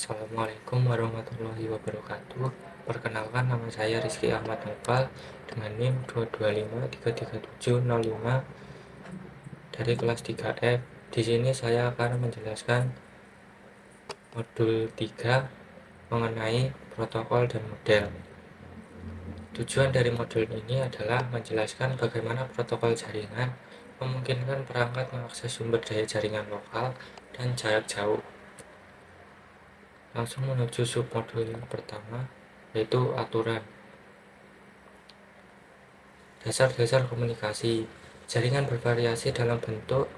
Assalamualaikum warahmatullahi wabarakatuh. Perkenalkan, nama saya Rizky Ahmad Nopal dengan NIM 225337705 dari kelas 3F. Di sini saya akan menjelaskan modul 3 mengenai protokol dan model. Tujuan dari modul ini adalah menjelaskan bagaimana protokol jaringan memungkinkan perangkat mengakses sumber daya jaringan lokal dan jarak jauh. Langsung menuju submodul yang pertama, yaitu aturan. Dasar-dasar komunikasi. Jaringan bervariasi dalam bentuk,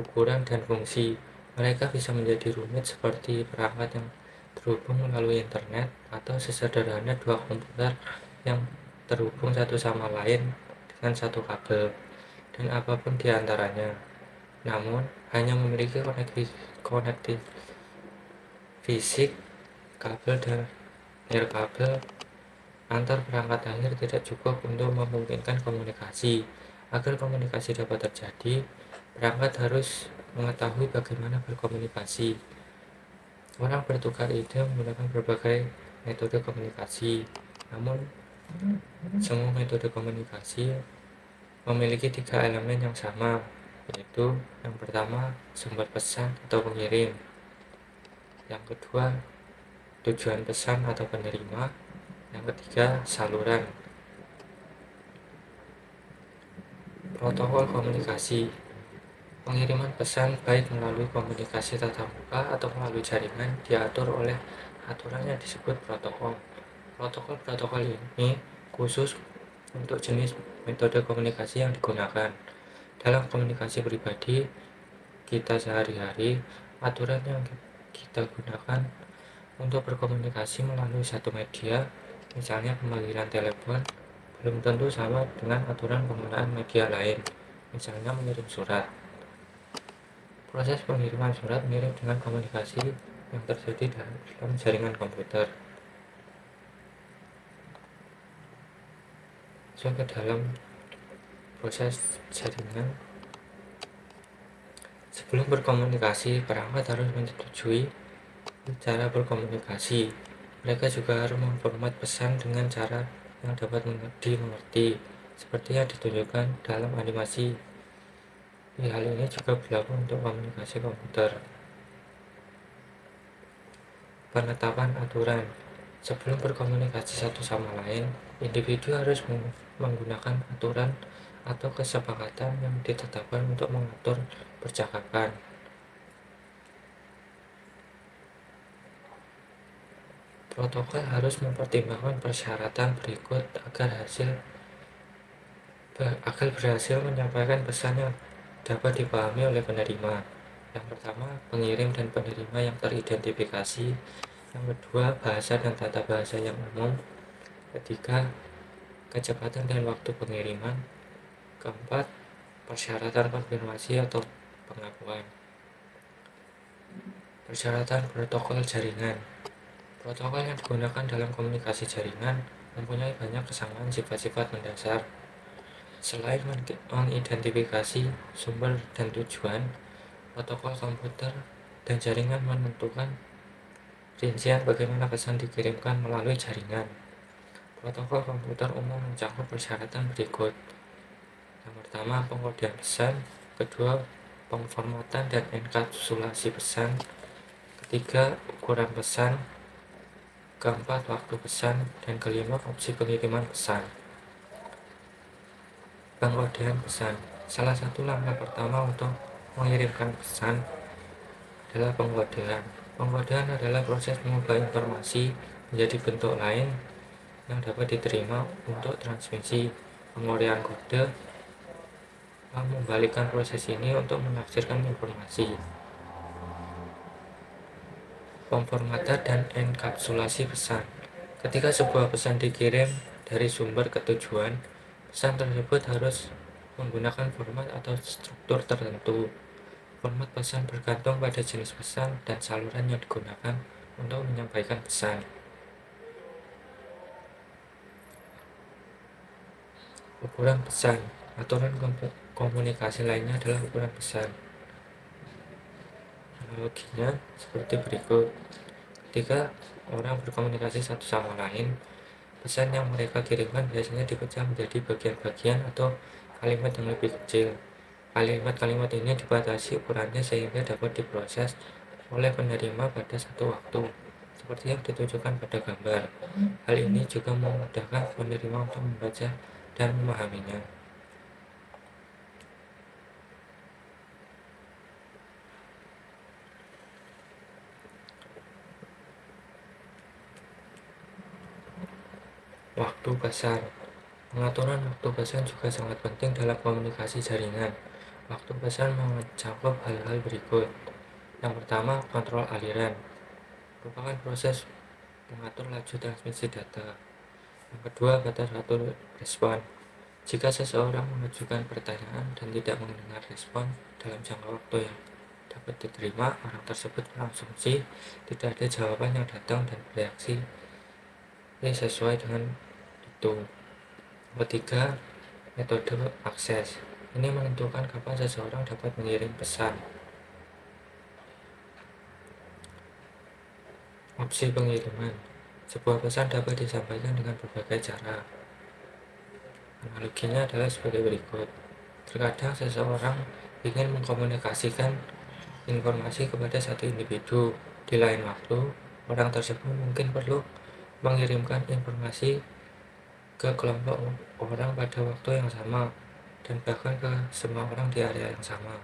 ukuran, dan fungsi. Mereka bisa menjadi rumit seperti perangkat yang terhubung melalui internet atau sesederhana dua komputer yang terhubung satu sama lain dengan satu kabel dan apapun di antaranya. Namun, hanya memiliki konektivitas fisik, kabel dan nirkabel antar perangkat akhir tidak cukup untuk memungkinkan komunikasi. Agar komunikasi dapat terjadi, perangkat harus mengetahui bagaimana berkomunikasi. Orang bertukar ide menggunakan berbagai metode komunikasi, namun semua metode komunikasi memiliki 3 elemen yang sama, yaitu yang pertama, sumber pesan atau pengirim, yang kedua, tujuan pesan atau penerima, yang ketiga, saluran. Protokol komunikasi. Pengiriman pesan baik melalui komunikasi tatap muka atau melalui jaringan diatur oleh aturan yang disebut protokol. Protokol-protokol ini khusus untuk jenis metode komunikasi yang digunakan. Dalam komunikasi pribadi kita sehari-hari, aturan yang kita gunakan untuk berkomunikasi melalui satu media, misalnya pemanggilan telepon, belum tentu sama dengan aturan penggunaan media lain, misalnya mengirim surat. Proses pengiriman surat mirip dengan komunikasi yang terjadi dalam jaringan komputer. Masuk ke dalam proses jaringan. Sebelum berkomunikasi, perangkat harus menyetujui cara berkomunikasi. Mereka juga harus memformat pesan dengan cara yang dapat dimengerti, seperti yang ditunjukkan dalam animasi. Hal ini juga berlaku untuk komunikasi komputer. Penetapan aturan. Sebelum berkomunikasi satu sama lain, individu harus menggunakan aturan atau kesepakatan yang ditetapkan untuk mengatur percakapan. Protokol harus mempertimbangkan persyaratan berikut agar berhasil menyampaikan pesan yang dapat dipahami oleh penerima. Yang pertama, pengirim dan penerima yang teridentifikasi. Yang kedua, bahasa dan tata bahasa yang umum. Ketiga, kecepatan dan waktu pengiriman. Keempat, persyaratan konfirmasi atau pengakuan. Persyaratan protokol jaringan. Protokol yang digunakan dalam komunikasi jaringan mempunyai banyak kesamaan sifat-sifat mendasar. Selain mengidentifikasi sumber dan tujuan, protokol komputer dan jaringan menentukan rincian bagaimana pesan dikirimkan melalui jaringan. Protokol komputer umum mencakup persyaratan berikut. Yang pertama, pengkodean pesan. Kedua, pengformatan dan enkapsulasi pesan. Ketiga, ukuran pesan. Keempat, waktu pesan. Dan kelima, opsi pengiriman pesan. Pengkodean pesan. Salah satu langkah pertama untuk mengirimkan pesan adalah pengkodean. Pengkodean adalah proses mengubah informasi menjadi bentuk lain yang dapat diterima untuk transmisi. Pengodean kode membalikkan proses ini untuk menafsirkan informasi. Pemformatan dan enkapsulasi pesan. Ketika sebuah pesan dikirim dari sumber ke tujuan, pesan tersebut harus menggunakan format atau struktur tertentu. Format pesan bergantung pada jenis pesan dan saluran yang digunakan untuk menyampaikan pesan. Ukuran pesan. Aturan komunikasi lainnya adalah ukuran pesan. Analoginya seperti berikut. Ketika orang berkomunikasi satu sama lain, pesan yang mereka kirimkan biasanya dipecah menjadi bagian-bagian atau kalimat yang lebih kecil. Kalimat-kalimat ini dibatasi ukurannya sehingga dapat diproses oleh penerima pada satu waktu, seperti yang ditunjukkan pada gambar. Hal ini juga memudahkan penerima untuk membaca dan memahaminya. Waktu pesan. Pengaturan waktu pesan juga sangat penting dalam komunikasi jaringan. Waktu pesan mencakup hal-hal berikut. Yang pertama, kontrol aliran. Merupakan proses mengatur laju transmisi data. Yang kedua, batas waktu respon. Jika seseorang mengajukan pertanyaan dan tidak mendengar respon dalam jangka waktu yang dapat diterima, orang tersebut berasumsi tidak ada jawaban yang datang dan bereaksi sesuai dengan itu. Ketiga, metode akses. Ini menentukan kapan seseorang dapat mengirim pesan. Opsi pengiriman. Sebuah pesan dapat disampaikan dengan berbagai cara. Analoginya adalah sebagai berikut. Terkadang seseorang ingin mengkomunikasikan informasi kepada satu individu. Di lain waktu, orang tersebut mungkin perlu mengirimkan informasi ke kelompok orang pada waktu yang sama dan bahkan ke semua orang di area yang sama.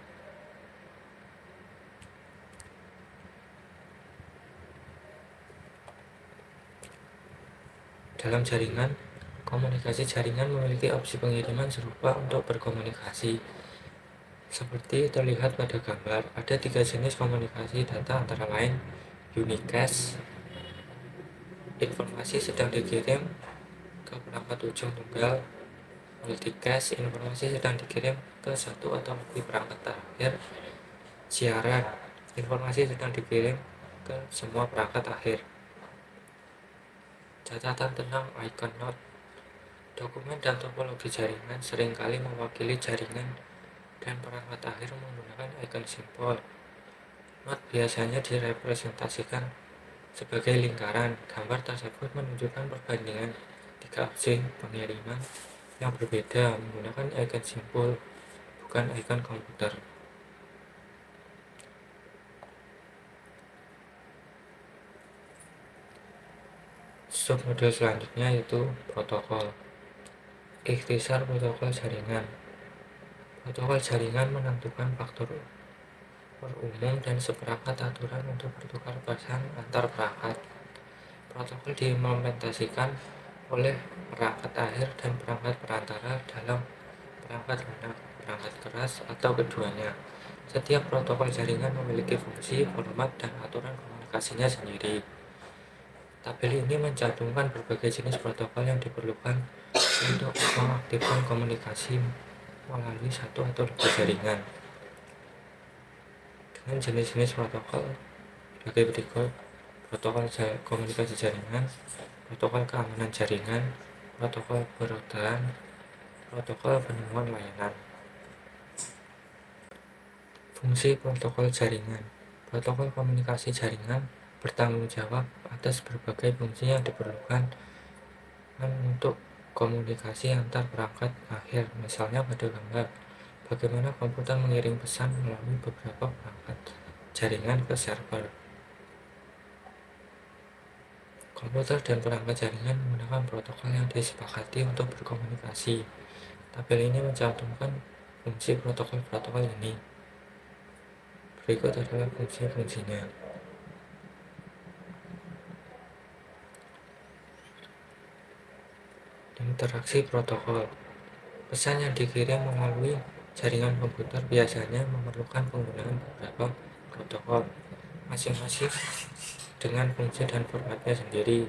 Dalam jaringan, komunikasi jaringan memiliki opsi pengiriman serupa untuk berkomunikasi. Seperti terlihat pada gambar, ada 3 jenis komunikasi data antara lain unicast, informasi sedang dikirim ke perangkat ujung tunggal; multicast, informasi sedang dikirim ke satu atau lebih perangkat terakhir; siaran, informasi sedang dikirim ke semua perangkat akhir. Catatan tentang icon node. Dokumen dan topologi jaringan seringkali mewakili jaringan dan perangkat akhir menggunakan icon simbol. Node biasanya direpresentasikan sebagai lingkaran. Gambar tersebut menunjukkan perbandingan 3 opsi pengiriman yang berbeda menggunakan icon simbol, bukan icon komputer. Submodel selanjutnya yaitu protokol. Ikhtisar protokol jaringan. Protokol jaringan menentukan faktor umum dan seperangkat aturan untuk bertukar pesan antar perangkat. Protokol diimplementasikan oleh perangkat akhir dan perangkat perantara dalam perangkat lunak, perangkat keras, atau keduanya. Setiap protokol jaringan memiliki fungsi, format, dan aturan komunikasinya sendiri. Tabel ini mencantumkan berbagai jenis protokol yang diperlukan untuk mengaktifkan komunikasi melalui satu atau lebih jaringan. Dengan jenis-jenis protokol sebagai berikut: protokol komunikasi jaringan, protokol keamanan jaringan, protokol perodahan, protokol penemuan layanan. Fungsi protokol jaringan. Protokol komunikasi jaringan bertanggung jawab atas berbagai fungsi yang diperlukan untuk komunikasi antar perangkat akhir. Misalnya pada gambar, bagaimana komputer mengirim pesan melalui beberapa perangkat jaringan ke server. Komputer dan perangkat jaringan menggunakan protokol yang disepakati untuk berkomunikasi. Tabel ini mencantumkan fungsi protokol-protokol ini. Berikut adalah fungsi-fungsinya. Interaksi protokol. Pesan yang dikirim melalui jaringan komputer biasanya memerlukan penggunaan beberapa protokol, masing-masing dengan fungsi dan formatnya sendiri.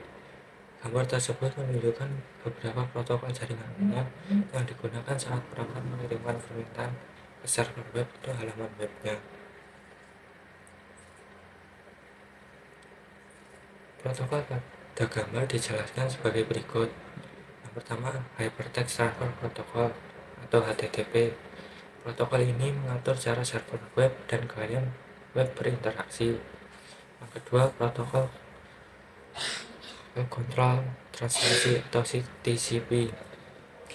Gambar tersebut menunjukkan beberapa protokol jaringan umum yang digunakan saat perangkat mengirimkan permintaan ke server web atau halaman webnya. Protokol pada gambar dijelaskan sebagai berikut. Yang pertama, Hypertext Transfer Protocol atau HTTP. Protokol ini mengatur cara server web dan klien web berinteraksi. Yang kedua, protokol Control Transmisi atau TCP.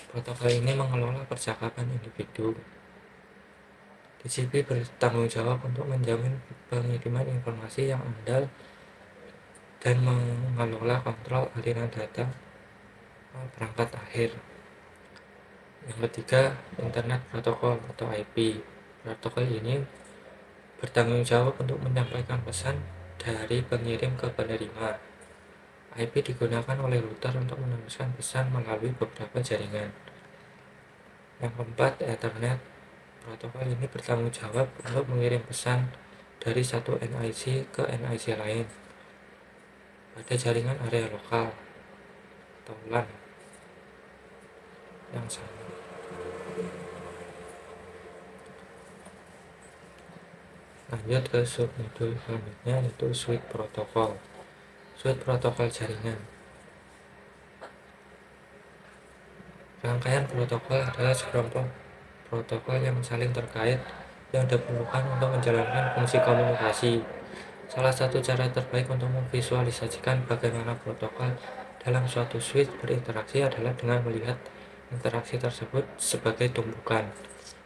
Protokol ini mengelola percakapan individu. TCP bertanggung jawab untuk menjamin pengiriman informasi yang andal dan mengelola kontrol aliran data perangkat akhir. Yang ketiga, Internet Protocol atau IP. Protokol ini bertanggung jawab untuk menyampaikan pesan dari pengirim ke penerima. IP digunakan oleh router untuk meneruskan pesan melalui beberapa jaringan. Yang keempat, Ethernet. Protokol ini bertanggung jawab untuk mengirim pesan dari satu NIC ke NIC lain pada jaringan area lokal atau LAN yang sama. Lanjut ke submodul selanjutnya, yaitu switch protokol. Switch protokol jaringan. Rangkaian protokol adalah sekelompok protokol yang saling terkait yang diperlukan untuk menjalankan fungsi komunikasi. Salah satu cara terbaik untuk memvisualisasikan bagaimana protokol dalam suatu switch berinteraksi adalah dengan melihat interaksi tersebut sebagai tumpukan.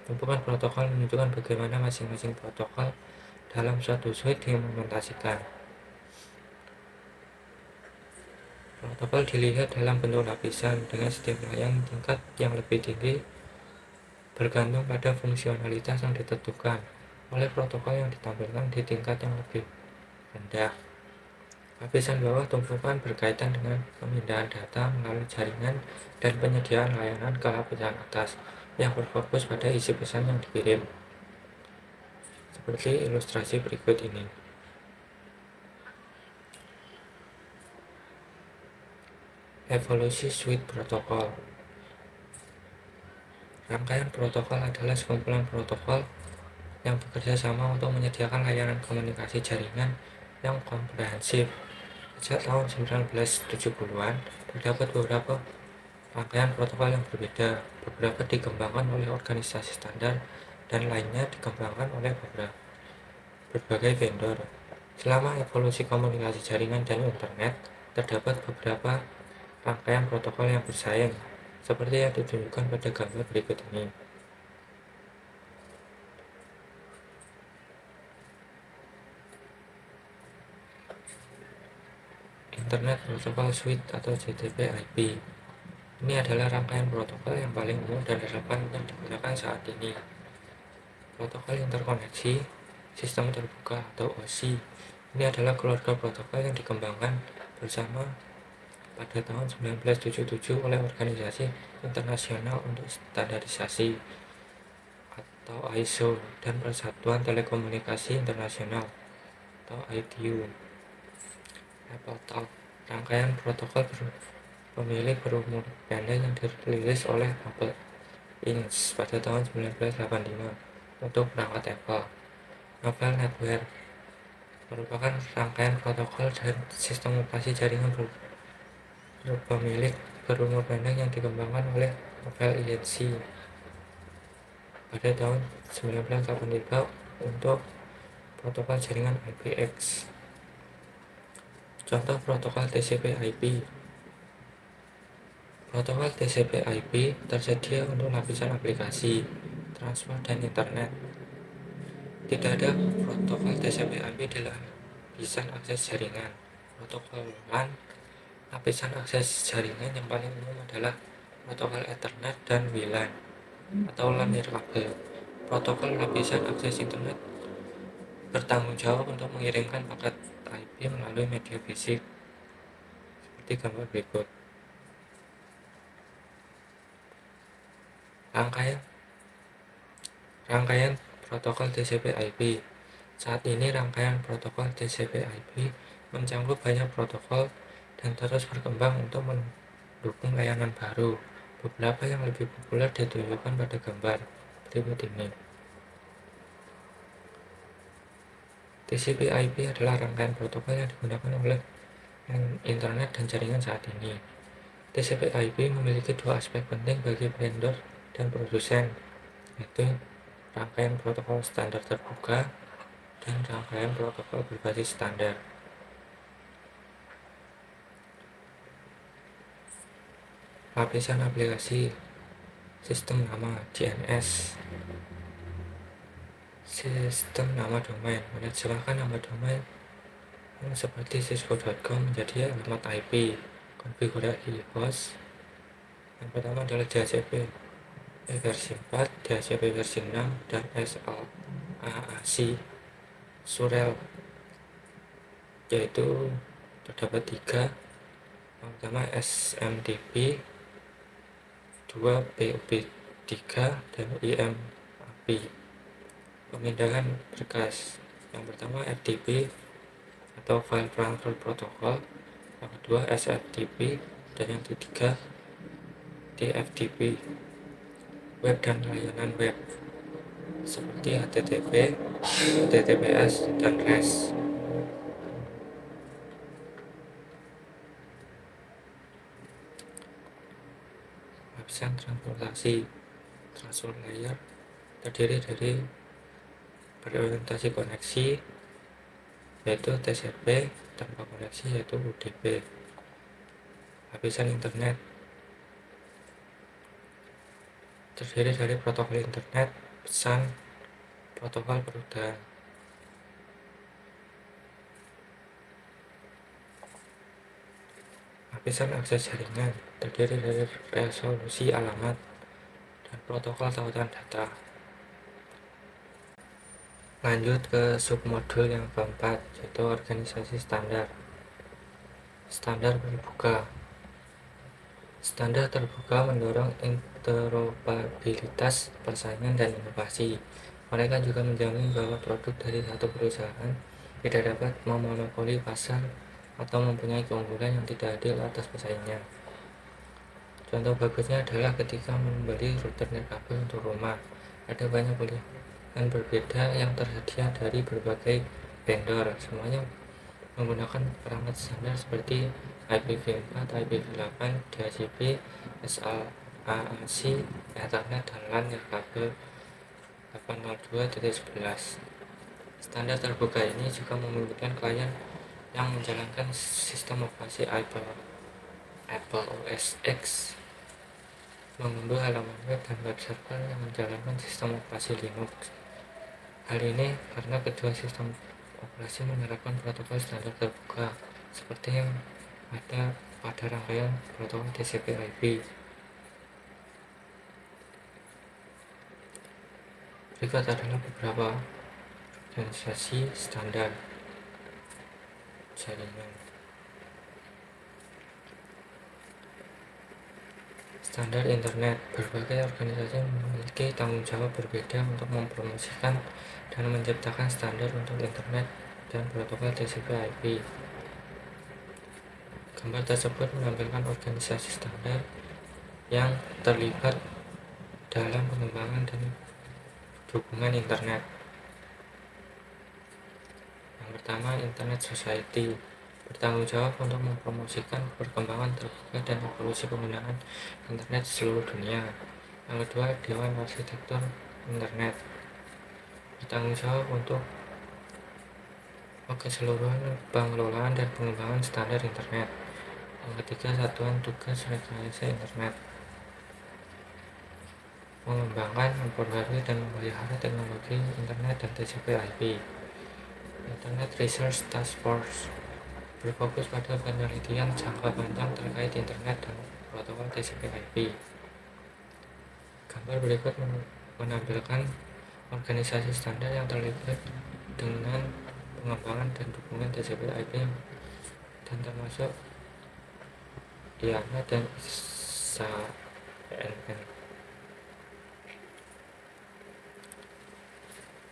Tumpukan protokol menunjukkan bagaimana masing-masing protokol dalam suatu switch diimplementasikan. Protokol dilihat dalam bentuk lapisan dengan setiap layang tingkat yang lebih tinggi bergantung pada fungsionalitas yang ditentukan oleh protokol yang ditampilkan di tingkat yang lebih rendah. Lapisan bawah tumpukan berkaitan dengan pemindahan data melalui jaringan dan penyediaan layanan ke lapisan atas yang berfokus pada isi pesan yang dikirim. Seperti ilustrasi berikut ini. Evolusi switch protokol. Rangkaian protokol adalah sekumpulan protokol yang bekerja sama untuk menyediakan layanan komunikasi jaringan yang komprehensif. Sejak tahun 1970-an, terdapat beberapa rangkaian protokol yang berbeda. Beberapa dikembangkan oleh organisasi standar dan lainnya dikembangkan oleh berbagai vendor. Selama evolusi komunikasi jaringan dan internet, terdapat beberapa rangkaian protokol yang bersaing, seperti yang ditunjukkan pada gambar berikut ini. Internet Protocol Suite atau JTP/IP. Ini adalah rangkaian protokol yang paling umum dan relevan yang digunakan saat ini. Protokol interkoneksi sistem terbuka atau OSI. Ini adalah keluarga protokol yang dikembangkan bersama pada tahun 1977 oleh Organisasi Internasional untuk Standarisasi atau ISO dan Persatuan Telekomunikasi Internasional atau ITU. AppleTalk, rangkaian protokol pemilik berumur pendek yang dirilis oleh Apple Inc. pada tahun 1985 untuk perangkat Apple. Novel Network merupakan rangkaian protokol dan sistem operasi jaringan berpemilik berumur pendek yang dikembangkan oleh Novell Inc. pada tahun 1983 untuk protokol jaringan IPX. Contoh protokol TCP/IP. Protokol TCP/IP tersedia untuk lapisan aplikasi, transfer, dan internet. Tidak ada protokol TCP/IP di lapisan akses jaringan. Protokol LAN, lapisan akses jaringan yang paling umum adalah protokol Ethernet dan WLAN atau LAN nirkabel. Protokol lapisan akses internet bertanggung jawab untuk mengirimkan paket IP melalui media fisik seperti gambar berikut. Rangkaian protokol TCP/IP. Saat ini rangkaian protokol TCP/IP mencakup banyak protokol dan terus berkembang untuk mendukung layanan baru. Beberapa yang lebih populer ditunjukkan pada gambar berikut ini. TCP/IP adalah rangkaian protokol yang digunakan oleh internet dan jaringan saat ini. TCP/IP memiliki dua aspek penting bagi vendor dan produsen, yaitu rangkaian protokol standar terbuka dan rangkaian protokol berbasis standar. lapisan aplikasi sistem nama DNS, sistem nama domain menerjemahkan nama domain seperti cisco.com menjadi alamat IP. Konfigurasi host yang pertama adalah DHCP versi 4, DHCP versi 6, dan SLAAC Surel, yaitu terdapat 3. Yang pertama SMTP, 2 PUB3, dan IMAP. Pemindahan berkas yang pertama FTP atau File Transfer Protocol, yang kedua SFTP, dan yang ketiga TFTP. Web dan layanan web seperti HTTP, HTTPS, dan REST. Lapisan transportasi transport layer terdiri dari berorientasi koneksi yaitu TCP, tanpa koneksi yaitu UDP. Lapisan internet terdiri dari protokol internet, pesan, protokol perudahan. Lapisan akses jaringan terdiri dari resolusi alamat dan protokol tautan data. Lanjut ke submodul yang keempat, yaitu organisasi standar. Standar terbuka. Standar terbuka mendorong interoperabilitas, persaingan, dan inovasi. Mereka juga menjamin bahwa produk dari satu perusahaan tidak dapat memonopoli pasar atau mempunyai keunggulan yang tidak adil atas pesaingnya. Contoh bagusnya adalah ketika membeli router nirkabel untuk rumah. Ada banyak pilihan berbeda yang tersedia dari berbagai vendor. Semuanya menggunakan perangkat standar seperti IPv4, IPv8, DHCP, SLAAC, Ethernet, dan LAN nirkabel 802.11. Standar terbuka ini juga memungkinkan klien yang menjalankan sistem operasi Apple OS X mengunduh halaman web dan web server yang menjalankan sistem operasi Linux. Hal ini karena kedua sistem operasi menerapkan protokol standar terbuka seperti yang ada pada rangkaian protokol TCP/IP. Berikut adalah beberapa organisasi standar jaringan. Standar internet. Berbagai organisasi memiliki tanggung jawab berbeda untuk mempromosikan dan menciptakan standar untuk internet dan protokol TCP/IP. Gambar tersebut menampilkan organisasi standar yang terlibat dalam pengembangan dan dukungan internet. Yang pertama, Internet Society bertanggung jawab untuk mempromosikan perkembangan terbuka dan evolusi penggunaan internet di seluruh dunia. Yang kedua, Dewan Arsitektur Internet bertanggung jawab untuk keseluruhan pengelolaan dan pengembangan standar internet. Yang ketiga, Satuan Tugas Rekayasa Internet mengembangkan, memperbarui, dan memelihara teknologi internet dan TCP/IP. Internet Research Task Force berfokus pada penelitian jangka panjang terkait internet dan protokol TCP/IP. Gambar berikut menampilkan organisasi standar yang terlibat dengan pengembangan dan dukungan TCP/IP dan termasuk IANA dan ISA-NN.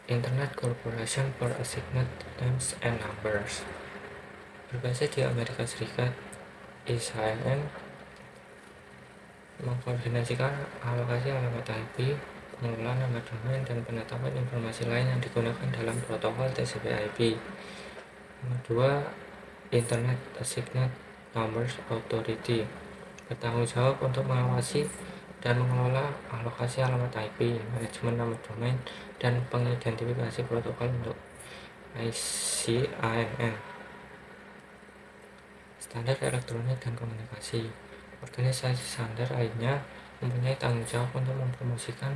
Internet Corporation for Assigned Names and Numbers berbasis di Amerika Serikat. ISA-NN mengkoordinasikan alokasi alamat IP, pengelolaan nama domain, dan penetapan informasi lain yang digunakan dalam protokol TCP/IP. Yang kedua, Internet Assigned Numbers Authority bertanggung jawab untuk mengawasi dan mengelola alokasi alamat IP, manajemen nama domain, dan pengidentifikasi protokol untuk ICANN. Standar elektronik dan komunikasi Organisasi standar lainnya mempunyai tanggung jawab untuk mempromosikan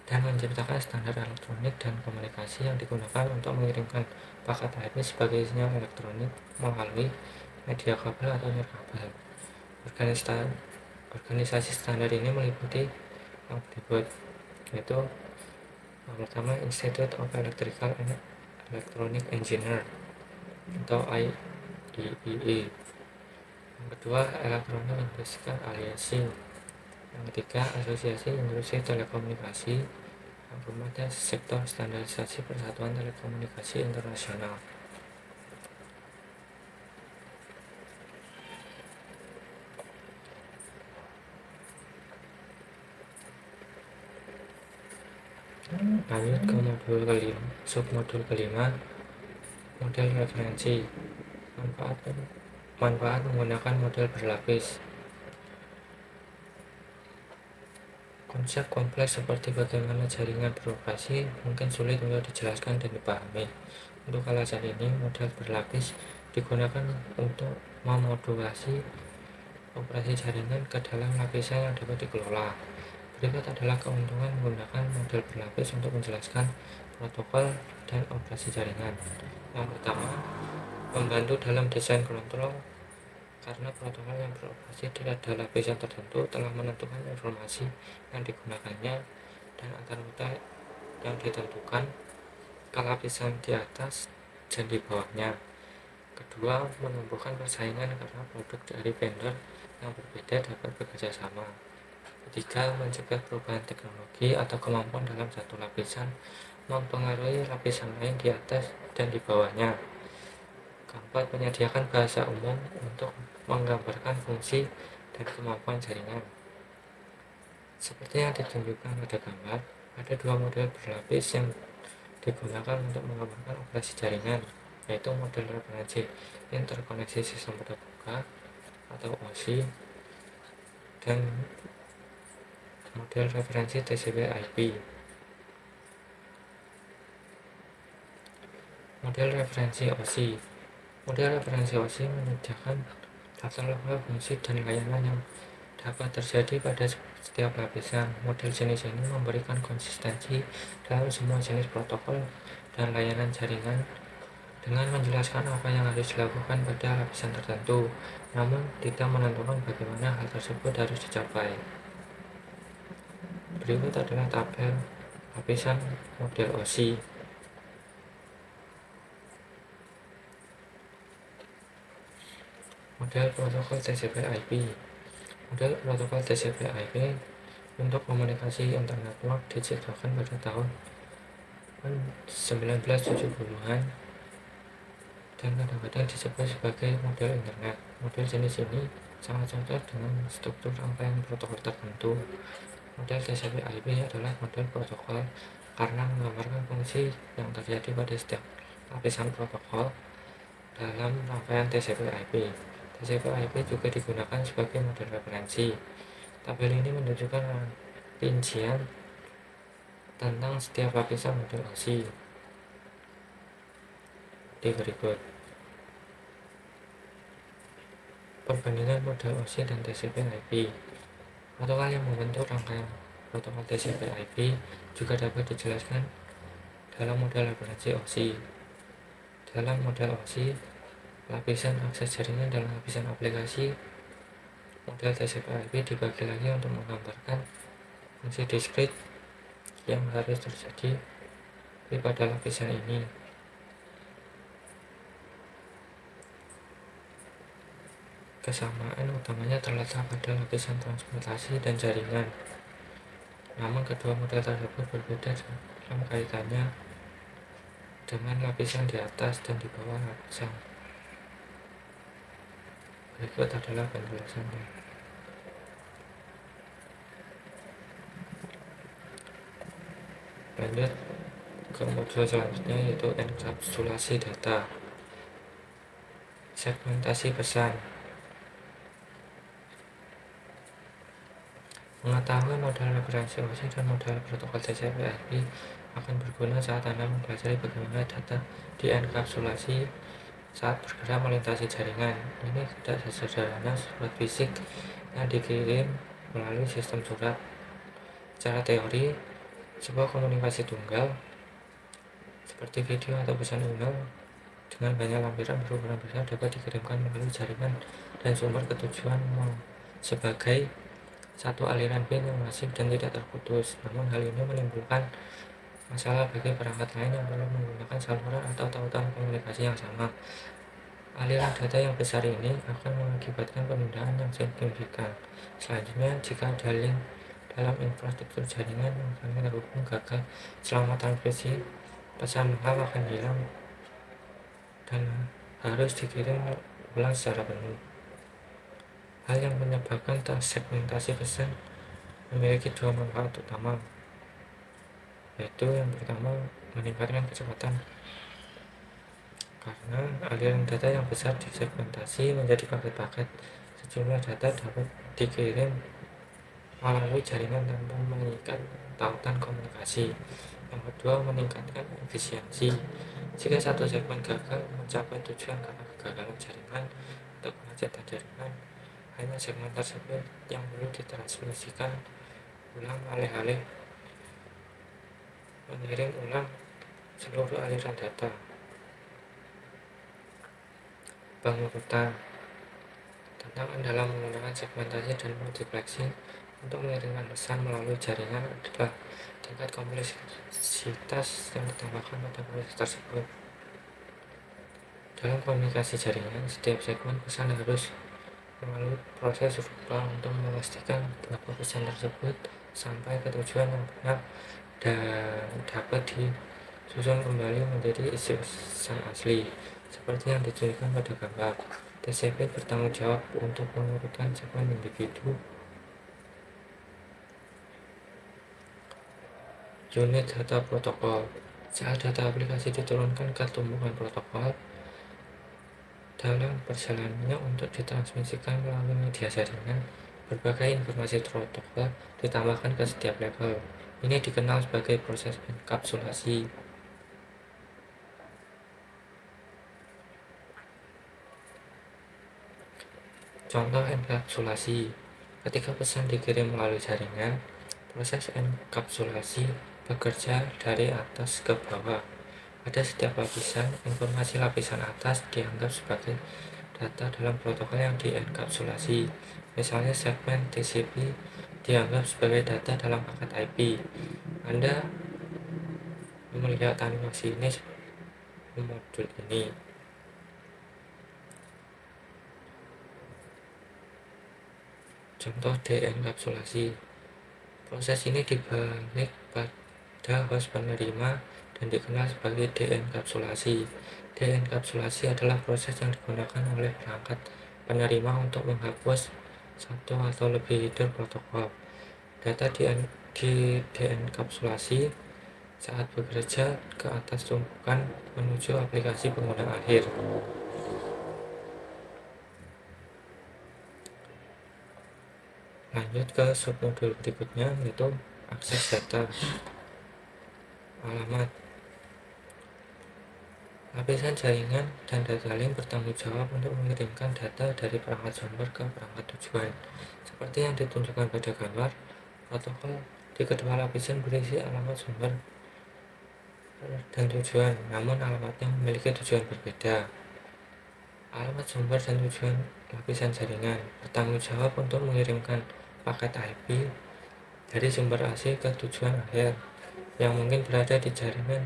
dan menciptakan standar elektronik dan komunikasi yang digunakan untuk mengirimkan paket IP sebagai sinyal elektronik melalui media kabel atau nirkabel. Organisasi standar ini meliputi yang berikut, yaitu yang pertama Institute of Electrical and Electronic Engineer atau IEEE. Yang kedua Electronic Industrial Alliance. Yang ketiga Asosiasi Industri Telekomunikasi. Yang keempat Sektor Standarisasi Persatuan Telekomunikasi Internasional. Lanjut ke modul kelima, submodul kelima, model referensi. Manfaat menggunakan model berlapis. Konsep kompleks seperti bagaimana jaringan beroperasi mungkin sulit untuk dijelaskan dan dipahami. Untuk alasan ini, model berlapis digunakan untuk memodulasi operasi jaringan ke dalam lapisan yang dapat dikelola. Berikut adalah keuntungan menggunakan model berlapis untuk menjelaskan protokol dan operasi jaringan. Yang pertama, membantu dalam desain kontrol karena protokol yang beroperasi pada lapisan tertentu telah menentukan informasi yang digunakannya dan antar rute yang ditentukan ke lapisan di atas dan di bawahnya. Kedua, menumbuhkan persaingan karena produk dari vendor yang berbeda dapat bekerja sama. Ketiga, mencegah perubahan teknologi atau kemampuan dalam satu lapisan mempengaruhi lapisan lain di atas dan di bawahnya. Keempat, menyediakan bahasa umum untuk menggambarkan fungsi dan kemampuan jaringan. Seperti yang ditunjukkan pada gambar, ada dua model berlapis yang digunakan untuk menggambarkan operasi jaringan, yaitu model referensi interkoneksi sistem terbuka atau OSI dan model referensi TCP/IP. Model referensi OSI. Model referensi OSI menyediakan tata letak fungsi dan layanan yang dapat terjadi pada setiap lapisan. Model jenis ini memberikan konsistensi dalam semua jenis protokol dan layanan jaringan dengan menjelaskan apa yang harus dilakukan pada lapisan tertentu, namun tidak menentukan bagaimana hal tersebut harus dicapai. Berikut adalah tabel lapisan model OSI. Model protokol TCP/IP. Model protokol TCP/IP untuk komunikasi internetwork diciptakan pada tahun 1970-an dan kadang-kadang disebut sebagai model internet. Model jenis ini sangat cocok dengan struktur rangkaian protokol tertentu. Model TCP/IP adalah model protokol karena menggambarkan fungsi yang terjadi pada setiap lapisan protokol dalam rangkaian TCP/IP. TCP/IP juga digunakan sebagai model referensi. Tabel ini menunjukkan rincian tentang setiap lapisan model OSI di berikut. Perbandingan model OSI dan TCP/IP. Protokol yang membentuk rangkaian protokol TCP/IP juga dapat dijelaskan dalam model referensi OSI. Dalam model OSI, lapisan akses jaringan dan lapisan aplikasi. Model TCP/IP dibagi lagi untuk menggambarkan fungsi diskrit yang harus terjadi pada lapisan ini. Kesamaan utamanya terletak pada lapisan transportasi dan jaringan. Namun kedua model tersebut berbeda dalam kaitannya dengan lapisan di atas dan di bawah lapisan. Berikut adalah penjelasannya. Lanjut ke modul selanjutnya, yaitu enkapsulasi data. Segmentasi pesan. Mengetahui model referensi OSI dan model protokol TCP/IP akan berguna saat Anda mempelajari bagaimana data dienkapsulasi saat bergerak melintasi jaringan. Ini tidak sesederhana surat fisik yang dikirim melalui sistem surat. Secara teori, sebuah komunikasi tunggal seperti video atau pesan email dengan banyak lampiran berukuran besar dapat dikirimkan melalui jaringan dan sumber ke tujuan sebagai satu aliran pin yang masif dan tidak terputus. Namun hal ini menimbulkan masalah bagi perangkat lain yang perlu menggunakan saluran atau tautan komunikasi yang sama. Aliran data yang besar ini akan mengakibatkan penundaan yang signifikan. Selanjutnya, jika ada link dalam infrastruktur jaringan yang akan terhubung gagal selama transmisi, pesan mahal akan hilang dan harus dikirim ulang secara penuh. Hal yang menyebabkan segmentasi pesan memiliki dua manfaat utama, yaitu yang pertama meningkatkan kecepatan karena aliran data yang besar disegmentasi menjadi paket-paket. Sejumlah data dapat dikirim melalui jaringan tanpa mengikat tautan komunikasi. Yang kedua, meningkatkan efisiensi. Jika satu segmen gagal mencapai tujuan karena kegagalan jaringan atau kemacetan jaringan, hanya segmen tersebut yang perlu ditransmisikan ulang alih-alih mengirim ulang seluruh aliran data. Pengurutan tantangan dalam menggunakan segmentasi dan multiplexing untuk mengirimkan pesan melalui jaringan adalah tingkat kompleksitas yang ditambahkan pada proses tersebut. Dalam komunikasi jaringan, setiap segmen pesan harus melalui proses serupa untuk memastikan bahwa pesan tersebut sampai ke tujuan yang benar dan dapat disusun kembali menjadi isi pesan asli seperti yang ditunjukkan pada gambar. TCP bertanggung jawab untuk pengurutan segmen individu unit data protokol. Saat data aplikasi diturunkan ke tumpukan protokol dalam perjalanannya untuk ditransmisikan melalui media jaringan, berbagai informasi protokol ditambahkan ke setiap level. Ini dikenal sebagai proses enkapsulasi. Contoh enkapsulasi: ketika pesan dikirim melalui jaringan, proses enkapsulasi bekerja dari atas ke bawah. Pada setiap lapisan, informasi lapisan atas dianggap sebagai data dalam protokol yang dienkapsulasi. Misalnya segmen TCP dianggap sebagai data dalam paket IP. Anda melihat animasi ini modul ini. Contoh dienkapsulasi. Proses ini dibalik pada host penerima dan dikenal sebagai dienkapsulasi. Dienkapsulasi adalah proses yang digunakan oleh perangkat penerima untuk menghapus satu atau lebih header protokol. Data di dienkapsulasi saat bekerja ke atas tumpukan menuju aplikasi pengguna akhir. Lanjut ke submodul berikutnya, yaitu akses data. Alamat. Lapisan jaringan dan data link bertanggung jawab untuk mengirimkan data dari perangkat sumber ke perangkat tujuan. Seperti yang ditunjukkan pada gambar, protokol di kedua lapisan berisi alamat sumber dan tujuan, namun alamatnya memiliki tujuan berbeda. Alamat sumber dan tujuan lapisan jaringan bertanggung jawab untuk mengirimkan paket IP dari sumber asli ke tujuan akhir yang mungkin berada di jaringan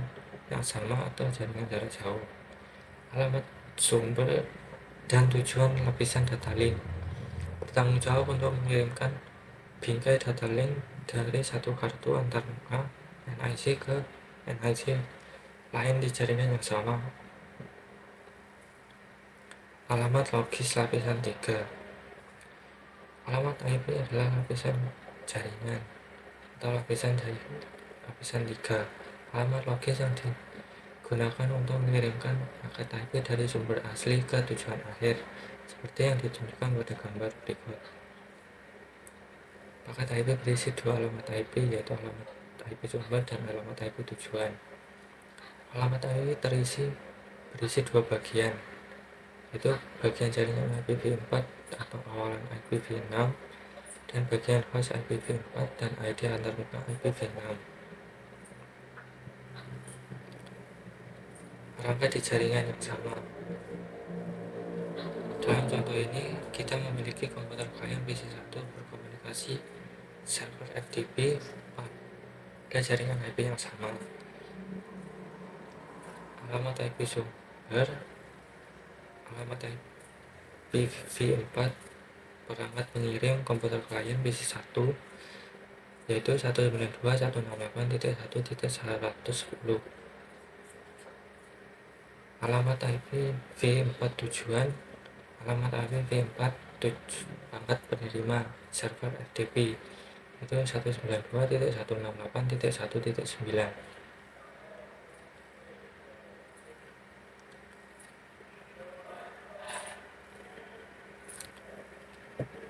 yang sama atau jaringan jarak jauh. Alamat sumber dan tujuan lapisan data link bertanggung jawab untuk mengirimkan bingkai data link dari satu kartu antarmuka NIC ke NIC lain di jaringan yang sama. Alamat logis lapisan 3. Alamat IP adalah lapisan jaringan atau lapisan 3. Alamat logis yang digunakan untuk mengirimkan paket IP dari sumber asli ke tujuan akhir, seperti yang ditunjukkan pada gambar berikut. Paket IP berisi dua alamat IP, yaitu alamat IP sumber dan alamat IP tujuan. Alamat IP berisi dua bagian, yaitu bagian jaringan IPv4 atau awalan IPv6 dan bagian host IPv4 dan ID antarmuka IPv6. Perangkat di jaringan yang sama. Dalam contoh ini, kita memiliki komputer klien PC1 berkomunikasi server FTP pada jaringan IP yang sama. Alamat IP sumber, alamat IPv4 perangkat pengirim komputer klien PC1 yaitu 192.168.1.110. Alamat IPv4 tujuan, alamat IPv4 perangkat penerima server FTP itu 192.168.1.9.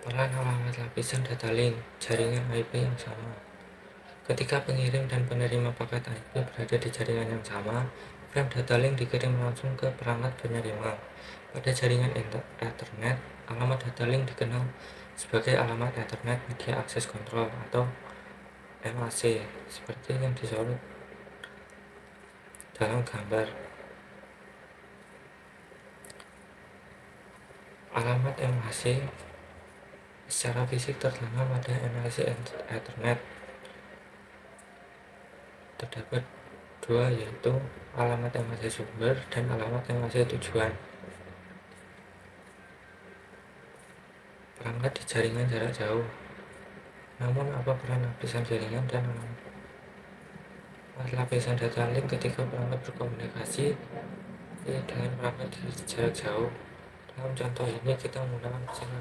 Peran alamat lapisan data link jaringan IP yang sama. Ketika pengirim dan penerima paket IP berada di jaringan yang sama, frame data link dikirim langsung ke perangkat penerima. Pada jaringan Ethernet, alamat data link dikenal sebagai alamat Ethernet Media Access Control atau MAC, seperti yang disorot dalam gambar. Alamat MAC secara fisik tertanam pada MAC Ethernet. Terdapat dua, yaitu alamat MAC sumber dan alamat MAC tujuan. Perangkat di jaringan jarak jauh. Namun apa peran lapisan jaringan dan alamat lapisan data link ketika perangkat berkomunikasi dengan perangkat di jarak jauh? Dalam contoh ini kita menggunakan cara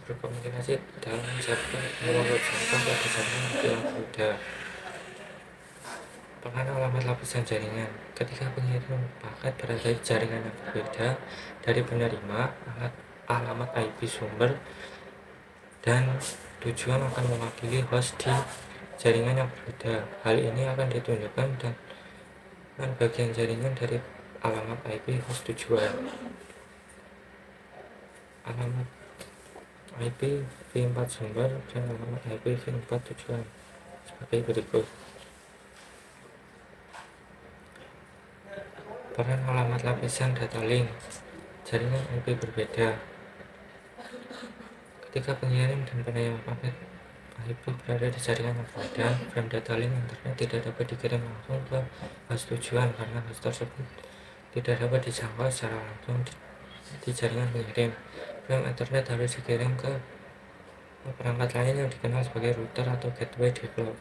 berkomunikasi dalam server menurut jangka pada jaringan yang berbeda. Peran alamat lapisan jaringan. Ketika pengirim paket berada di jaringan yang berbeda dari penerima, alamat IP sumber dan tujuan akan mewakili host di jaringan yang berbeda. Hal ini akan ditunjukkan dengan bagian jaringan dari alamat IP host tujuan. Alamat IPv4 sumber dan alamat IPv4 tujuan sebagai berikut. Peran alamat lapisan data link jaringan IP berbeda. Ketika pengirim dan penerima paket IP berada di jaringan yang berbeda, frame data link internet tidak dapat dikirim langsung ke host tujuan karena host tersebut tidak dapat dijangkau secara langsung di jaringan pengirim. Frame internet harus dikirim ke perangkat lain yang dikenal sebagai router atau gateway di cloud.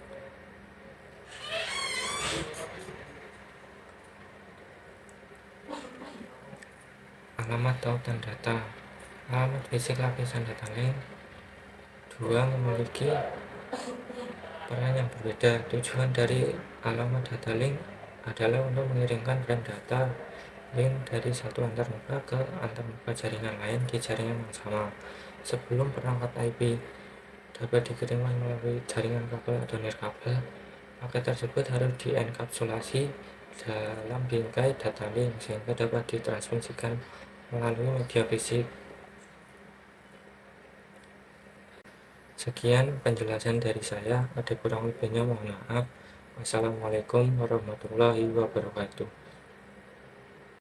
Alamat tautan data. Alamat fisik lapisan data link dua memiliki peran yang berbeda. Tujuan dari alamat data link adalah untuk mengirimkan frame data link dari satu antarmuka ke antarmuka jaringan lain di jaringan yang sama. Sebelum perangkat IP dapat dikirimkan melalui jaringan kabel atau nirkabel, paket tersebut harus dienkapsulasi dalam bingkai data link sehingga dapat ditransmisikan melalui media fisik. Sekian penjelasan dari saya, ada kurang lebihnya mohon maaf. Wassalamualaikum warahmatullahi wabarakatuh.